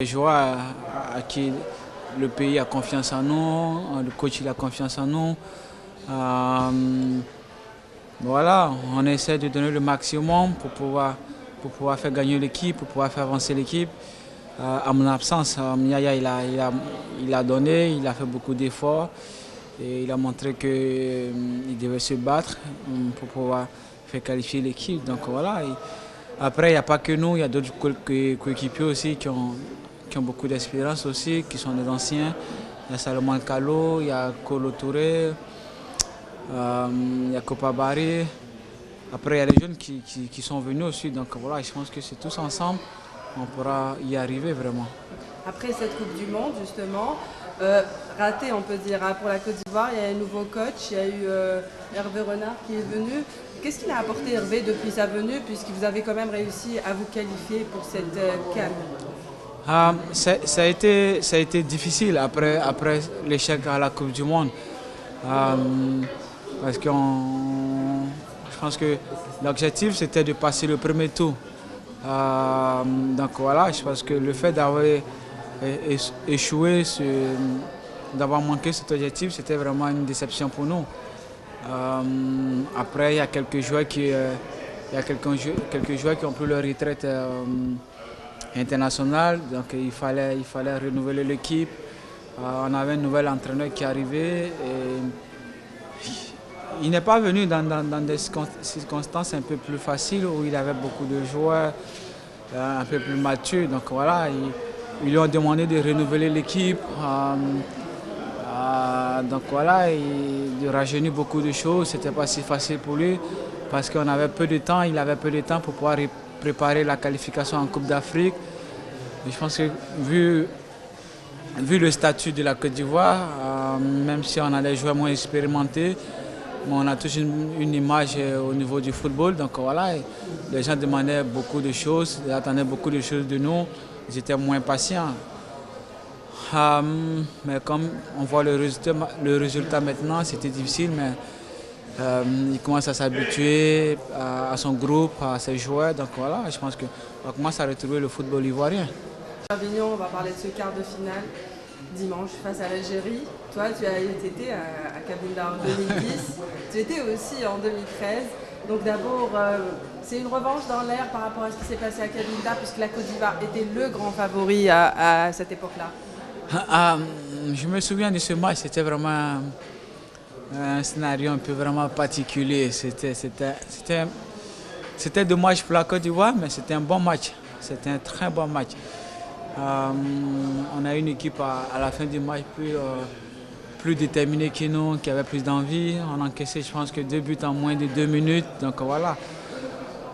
Les joueurs à qui le pays a confiance en nous, le coach il a confiance en nous. Voilà, on essaie de donner le maximum pour pouvoir faire gagner l'équipe, pour pouvoir faire avancer l'équipe. À mon absence, Yaya il a donné, il a fait beaucoup d'efforts et il a montré qu'il devait se battre pour pouvoir faire qualifier l'équipe. Donc voilà. Après, il n'y a pas que nous, il y a d'autres coéquipiers aussi qui ont beaucoup d'expérience aussi, qui sont des anciens. Il y a Salomon Kalou, il y a Kolo Touré, il y a Kopa Barry. Après, il y a les jeunes qui sont venus aussi. Donc voilà, je pense que c'est tous ensemble, on pourra y arriver vraiment. Après cette Coupe du Monde, justement, ratée on peut dire, hein, pour la Côte d'Ivoire, il y a un nouveau coach, il y a eu Hervé Renard qui est venu. Qu'est-ce qu'il a apporté Hervé depuis sa venue, puisque vous avez quand même réussi à vous qualifier pour cette CAN? Ça a été difficile après l'échec à la Coupe du Monde. Parce que je pense que l'objectif c'était de passer le premier tour. Donc voilà, je pense que le fait d'avoir échoué, d'avoir manqué cet objectif, c'était vraiment une déception pour nous. Après, il y a quelques joueurs qui ont pris leur retraite internationale, donc il fallait renouveler l'équipe. On avait un nouvel entraîneur qui arrivait. Il n'est pas venu dans des circonstances un peu plus faciles où il avait beaucoup de joueurs un peu plus matures. Donc voilà, ils lui ont demandé de renouveler l'équipe. Donc voilà, de rajeunir beaucoup de choses. C'était pas si facile pour lui parce qu'on avait peu de temps. Il avait peu de temps pour pouvoir préparer la qualification en Coupe d'Afrique. Je pense que vu le statut de la Côte d'Ivoire, même si on a des joueurs moins expérimentés, on a tous une image au niveau du football. Donc voilà, les gens demandaient beaucoup de choses, ils attendaient beaucoup de choses de nous. Ils étaient moins patients. Mais comme on voit le résultat maintenant, c'était difficile, mais il commence à s'habituer à son groupe, à ses joueurs. Donc voilà, je pense qu'on commence à retrouver le football ivoirien. Avignon, on va parler de ce quart de finale dimanche face à l'Algérie. Toi, tu as été à Cabinda en 2010, tu étais aussi en 2013. Donc d'abord, c'est une revanche dans l'air par rapport à ce qui s'est passé à Cabinda, puisque la Côte d'Ivoire était le grand favori à cette époque-là. Je me souviens de ce match, c'était vraiment un scénario un peu vraiment particulier. C'était dommage pour la Côte d'Ivoire, mais c'était un bon match. C'était un très bon match. On a une équipe à la fin du match plus déterminée que nous, qui avait plus d'envie. On a encaissé, je pense, que 2 buts en moins de 2 minutes. Donc voilà.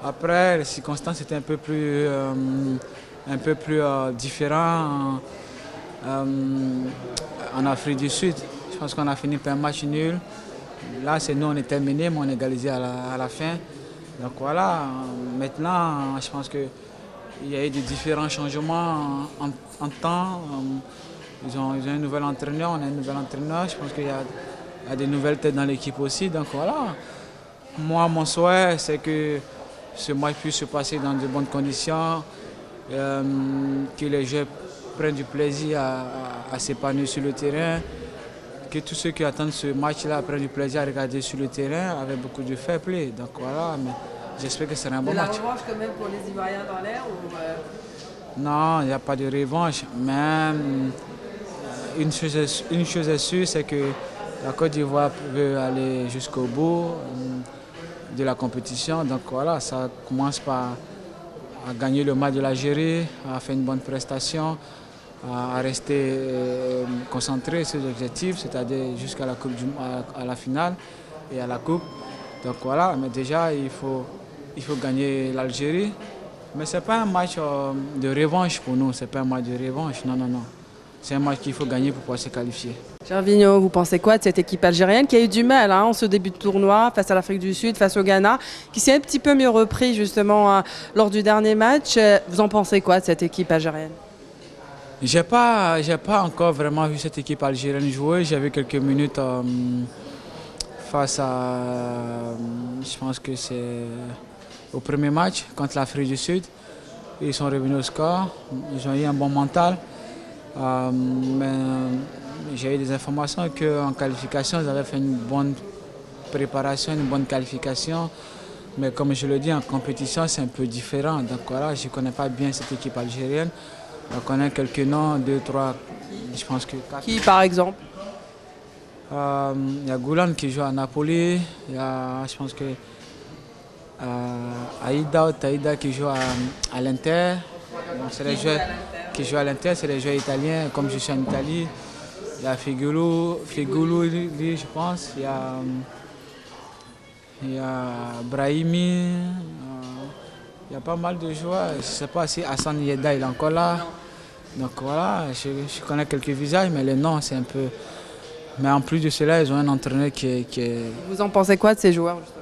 Après, les circonstances étaient un peu plus différentes en Afrique du Sud. Je pense qu'on a fini par un match nul. Là, c'est nous, on est terminé, mais on est égalisé à la fin. Donc voilà, maintenant, je pense qu'il y a eu des différents changements en temps. Ils ont un nouvel entraîneur, on a un nouvel entraîneur. Je pense qu'il y a des nouvelles têtes dans l'équipe aussi. Donc voilà, moi, mon souhait, c'est que ce match puisse se passer dans de bonnes conditions, que les joueurs prennent du plaisir à s'épanouir sur le terrain, que tous ceux qui attendent ce match-là prennent du plaisir à regarder sur le terrain avec beaucoup de fair play. Donc voilà, mais j'espère que ce sera un bon match. De la revanche quand même pour les Ivoiriens dans l'air ou Non, il n'y a pas de revanche. Mais une chose est sûre, c'est que la Côte d'Ivoire veut aller jusqu'au bout de la compétition. Donc voilà, ça commence par gagner le match de l'Algérie, à faire une bonne prestation, à rester concentré sur l'objectif, c'est-à-dire jusqu'à à la finale et à la Coupe. Donc voilà, mais déjà il faut gagner l'Algérie. Mais ce n'est pas un match de revanche pour nous, c'est pas un match de revanche, non. C'est un match qu'il faut gagner pour pouvoir se qualifier. Gervinho, vous pensez quoi de cette équipe algérienne qui a eu du mal en ce début de tournoi face à l'Afrique du Sud, face au Ghana, qui s'est un petit peu mieux repris justement lors du dernier match? Vous en pensez quoi de cette équipe algérienne? J'ai pas encore vraiment vu cette équipe algérienne jouer. J'ai vu quelques minutes face à, je pense que c'est au premier match contre l'Afrique du Sud. Ils sont revenus au score. Ils ont eu un bon mental. Mais j'ai eu des informations qu'en qualification, ils avaient fait une bonne préparation, une bonne qualification. Mais comme je le dis, en compétition, c'est un peu différent. Donc voilà, je ne connais pas bien cette équipe algérienne. Je connais quelques noms, 2, 3, je pense que 4. Qui par exemple? Il y a Goulan qui joue à Napoli. Il y a, je pense que Aïda qui joue à l'Inter. C'est les joueurs qui jouent à l'Inter, c'est les joueurs italiens, comme je suis en Italie. Il y a Figulu, je pense. Il y a Brahimi. Il y a pas mal de joueurs. Je ne sais pas si Hassan Yeda il est encore là. Donc voilà, je connais quelques visages, mais les noms, c'est un peu... Mais en plus de cela, ils ont un entraîneur qui est... Vous en pensez quoi de ces joueurs justement?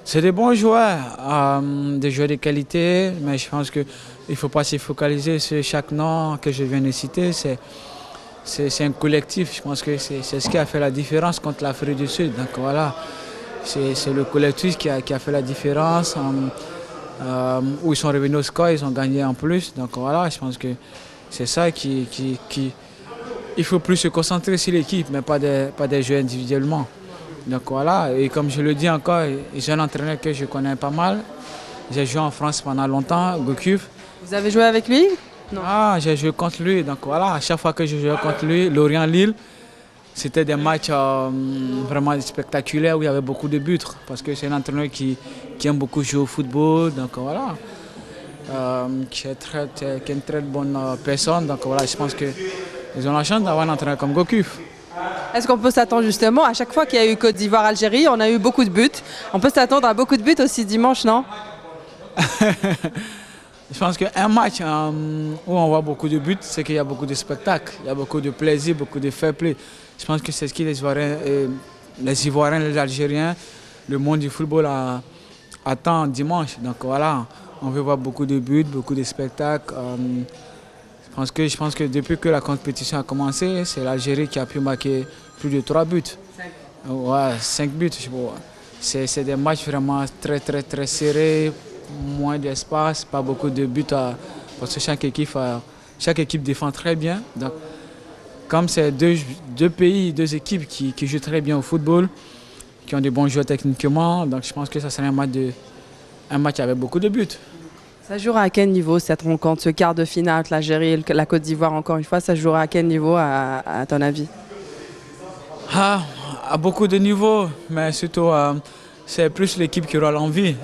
C'est des bons joueurs, des joueurs de qualité, mais je pense qu'il ne faut pas se focaliser sur chaque nom que je viens de citer. C'est un collectif, je pense que c'est ce qui a fait la différence contre l'Afrique du Sud. Donc voilà, c'est le collectif qui a fait la différence. Où ils sont revenus au score, ils ont gagné en plus. Donc voilà, je pense que c'est ça qui... Il faut plus se concentrer sur l'équipe, mais pas des joueurs individuellement. Donc voilà, et comme je le dis encore, j'ai un entraîneur que je connais pas mal. J'ai joué en France pendant longtemps, Gourcuff. Vous avez joué avec lui? Non. Ah, j'ai joué contre lui. Donc voilà, à chaque fois que je jouais contre lui, Lorient-Lille, c'était des matchs vraiment spectaculaires où il y avait beaucoup de buts. Parce que c'est un entraîneur qui aime beaucoup jouer au football. Donc voilà, qui est une très bonne personne. Donc voilà, je pense qu'ils ont la chance d'avoir un entraîneur comme Gourcuff. Est-ce qu'on peut s'attendre justement, à chaque fois qu'il y a eu Côte d'Ivoire-Algérie, on a eu beaucoup de buts. On peut s'attendre à beaucoup de buts aussi dimanche, non? Je pense qu'un match où on voit beaucoup de buts, c'est qu'il y a beaucoup de spectacles, il y a beaucoup de plaisir, beaucoup de fair play. Je pense que c'est ce que les Ivoiriens, les Algériens, le monde du football attend dimanche. Donc voilà, on veut voir beaucoup de buts, beaucoup de spectacles. Je pense que depuis que la compétition a commencé, c'est l'Algérie qui a pu marquer plus de 3 buts. 5. Ouais, 5 buts. C'est des matchs vraiment très, très, très serrés, moins d'espace, pas beaucoup de buts. Parce que chaque équipe défend très bien. Donc, comme c'est deux pays, deux équipes qui jouent très bien au football, qui ont des bons joueurs techniquement, donc je pense que ça serait un match avec beaucoup de buts. Ça jouera à quel niveau cette rencontre, ce quart de finale entre l'Algérie et la Côte d'Ivoire, encore une fois, ça jouera à quel niveau à ton avis? À beaucoup de niveaux, mais surtout c'est plus l'équipe qui aura l'envie.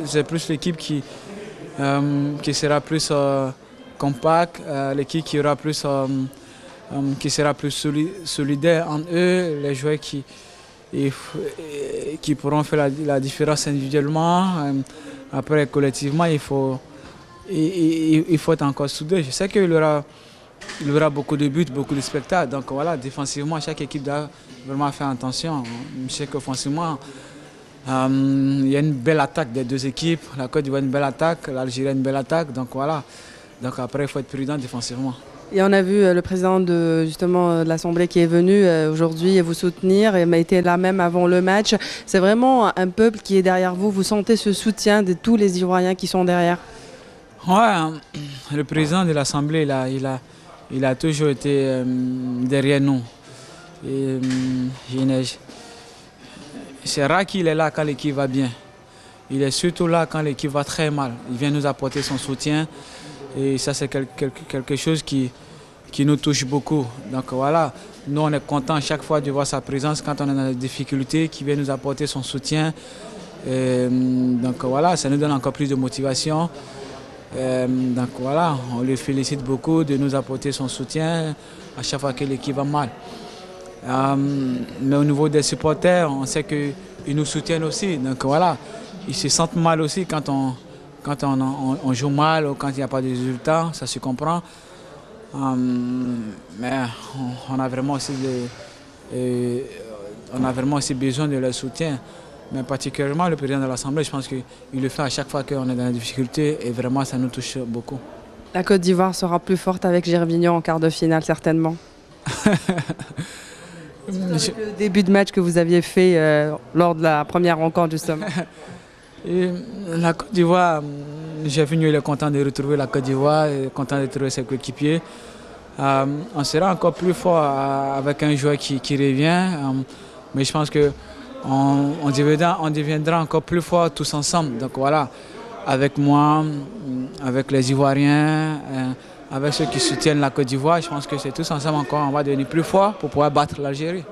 C'est plus l'équipe qui sera plus compacte, l'équipe qui sera plus solidaire en eux, les joueurs qui pourront faire la différence individuellement. Après, collectivement, il faut être encore soudé. Je sais qu'il y aura beaucoup de buts, beaucoup de spectacles. Donc voilà, défensivement, chaque équipe doit vraiment faire attention. Je sais qu'offensivement, il y a une belle attaque des deux équipes. La Côte d'Ivoire a une belle attaque, l'Algérie a une belle attaque. Donc voilà. Donc après, il faut être prudent défensivement. Et on a vu le président de l'Assemblée qui est venu aujourd'hui vous soutenir et m'a été là même avant le match. C'est vraiment un peuple qui est derrière vous. Vous sentez ce soutien de tous les Ivoiriens qui sont derrière? Ouais, le président de l'Assemblée, il a toujours été derrière nous. C'est rare qu'il est là quand l'équipe va bien. Il est surtout là quand l'équipe va très mal. Il vient nous apporter son soutien. Et ça, c'est quelque chose qui nous touche beaucoup. Donc voilà, nous, on est contents chaque fois de voir sa présence quand on a des difficultés, qu'il vient nous apporter son soutien. Donc voilà, ça nous donne encore plus de motivation. Donc voilà, on le félicite beaucoup de nous apporter son soutien à chaque fois que l'équipe va mal. Mais au niveau des supporters, on sait qu'ils nous soutiennent aussi. Donc voilà, ils se sentent mal aussi quand on joue mal ou quand il n'y a pas de résultats, ça se comprend. Mais on a vraiment aussi besoin de leur soutien. Mais particulièrement le président de l'Assemblée, je pense qu'il le fait à chaque fois qu'on est dans la difficulté et vraiment ça nous touche beaucoup. La Côte d'Ivoire sera plus forte avec Gervinho en quart de finale, certainement. Avec le début de match que vous aviez fait lors de la première rencontre, justement. Et la Côte d'Ivoire, j'ai venu, il est content de retrouver la Côte d'Ivoire, content de retrouver ses coéquipiers. On sera encore plus fort avec un joueur qui revient, mais je pense qu'on deviendra encore plus fort tous ensemble. Donc voilà, avec moi, avec les Ivoiriens, avec ceux qui soutiennent la Côte d'Ivoire, je pense que c'est tous ensemble encore, on va devenir plus fort pour pouvoir battre l'Algérie.